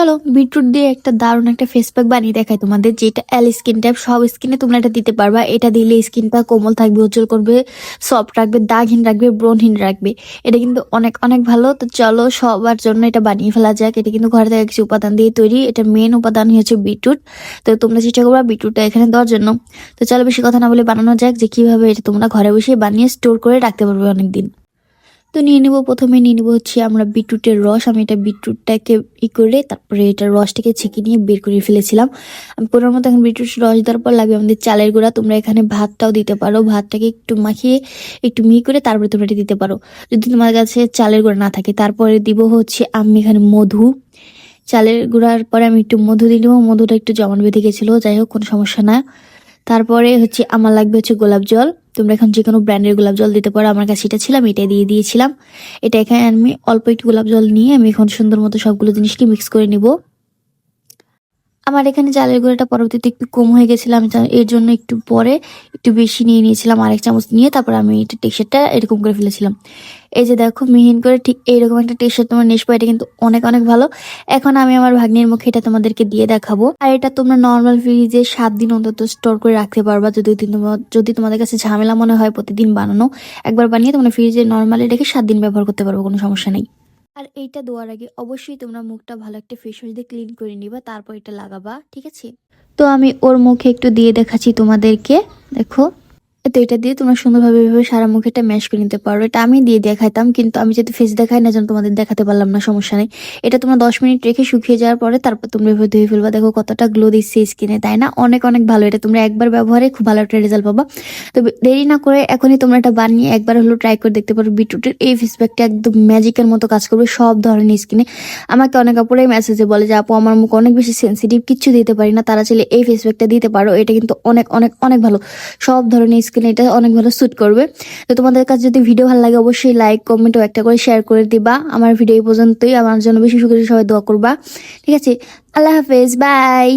চলো বিটরুট দিয়ে একটা দারুণ একটা ফেস প্যাক বানিয়ে দেখাই তোমাদের, যেটা এল স্কিন টাইপ সব স্কিনে তোমরা এটা দিতে পারবা। এটা দিলে স্কিনটা কোমল থাকবে, উজ্জ্বল করবে, সফট রাখবে, দাগহীন রাখবে, ব্রণহীন রাখবে। এটা কিন্তু অনেক অনেক ভালো। তো চলো সবার জন্য এটা বানিয়ে ফেলা যাক। এটা কিন্তু ঘরে থেকে কিছু উপাদান দিয়ে তৈরি। এটা মেন উপাদান হচ্ছে বিটরুট। তো তোমরা চেষ্টা করবা বিটরুটটা এখানে দেওয়ার জন্য। তো চলো বেশি কথা না বলে বানানো যাক, যে কিভাবে এটা তোমরা ঘরে বসে বানিয়ে স্টোর করে রাখতে পারবে অনেকদিন। তো প্রথমে নিয়ে নিব হচ্ছে আমরা বিটরুটের রস। আমি এটা বিটরুটটাকে করে তারপরে এটার রসটাকে ছেঁকে নিয়ে বের করে ফেলেছিলাম। আমি পরিমাণ মতো এখন বিটরুটের রস দেওয়ার পর লাগবে আমাদের চালের গুঁড়া। তোমরা এখানে ভাতটাও দিতে পারো, ভাতটাকে একটু মাখিয়ে একটু মিহি করে তারপরে তোমরা এটা দিতে পারো, যদি তোমার কাছে চালের গুঁড়া না থাকে। তারপরে দিব হচ্ছে আমি এখানে মধু। চালের গুঁড়ার পরে আমি একটু মধু দিয়ে দেবো। মধুটা একটু জমাট বেঁধে গেছিলো, যাই হোক কোনো সমস্যা না। তারপরে হচ্ছে আমার লাগবে হচ্ছে গোলাপ জল। তোমরা এখন যে কোনো ব্র্যান্ডের গোলাপ জল দিতে পারো, আমার কাছে এটা ছিল, আমি এটা দিয়ে দিয়েছিলাম। এটা এখানে আমি অল্প একটু গোলাপ জল নিয়ে আমি এখন সুন্দর মতো সবগুলো জিনিসকে মিক্স করে নিব। আমার এখানে চালের গুঁড়াটা পরবর্তীতে একটু কম হয়ে গেছিল, আমি এর জন্য একটু পরে একটু বেশি নিয়ে নিয়েছিলাম, আরেক চামচ নিয়ে তারপর আমি এটা টেক্সচারটা এরকম করে ফেলেছিলাম। এই যে দেখো মিহিন করে ঠিক এইরকম একটা টেক্সচার তোমার নেসবো। এটা কিন্তু অনেক অনেক ভালো। এখন আমি আমার ভাগ্নির মুখে এটা তোমাদেরকে দিয়ে দেখাবো। আর এটা তোমরা নর্মাল ফ্রিজে 7 দিন অন্তত স্টোর করে রাখতে পারবা। যদি তোমাদের কাছে ঝামেলা মনে হয় প্রতিদিন বানানো, একবার বানিয়ে তোমরা ফ্রিজে নর্মালি রেখে 7 দিন ব্যবহার করতে পারবো, কোনো সমস্যা নেই। আর এইটা দেওয়ার আগে অবশ্যই তোমরা মুখটা ভালো একটা ফেস ওয়াশ দিয়ে ক্লিন করে নিবা, তারপর এটা লাগাবা, ঠিক আছে? তো আমি ওর মুখে একটু দিয়ে দেখাচ্ছি তোমাদেরকে, দেখো। তো এটা দিয়ে তোমরা সুন্দরভাবে এভাবে সারা মুখে এটা ম্যাশ করে নিতে পারো। এটা আমি দিয়ে দেখাইতাম, কিন্তু আমি যদি ফেস দেখাই না যেন তোমাদের দেখাতে পারলাম না, সমস্যা নেই। এটা তোমরা 10 মিনিট রেখে শুকিয়ে যাওয়ার পরে তারপর তোমরা এভাবে ধুয়ে ফেলবা। দেখো কতটা গ্লো দিচ্ছে স্কিনে, তাই না? অনেক অনেক ভালো। এটা তোমরা একবার ব্যবহারে খুব ভালো একটা রেজাল্ট পাবা। তো দেরি না করে এখনই তোমরা এটা বানিয়ে একবার হলো ট্রাই করে দেখতে পারো। বিটরুটের এই ফেস প্যাকটা একদম ম্যাজিকের মতো কাজ করবে সব ধরনের স্কিনে। আমাকে অনেক আপুরাই মেসেজে বলে যে আপু আমার মুখ অনেক বেশি সেন্সিটিভ, কিচ্ছু দিতে পারি না, তারা চাইলে এই ফেস প্যাকটা দিতে পারো। এটা কিন্তু অনেক অনেক অনেক ভালো, সব ধরনের স্কিনে এটা অনেক ভালো স্যুট করবে। তো তোমাদের কাছে যদি ভিডিও ভালো লাগে অবশ্যই লাইক কমেন্ট ও একটা করে শেয়ার করে দিবা। আমার ভিডিও এই পর্যন্তই। আমার জন্য বেশি করে সবাই দোয়া করবা, ঠিক আছে? আল্লাহ হাফেজ, বাই।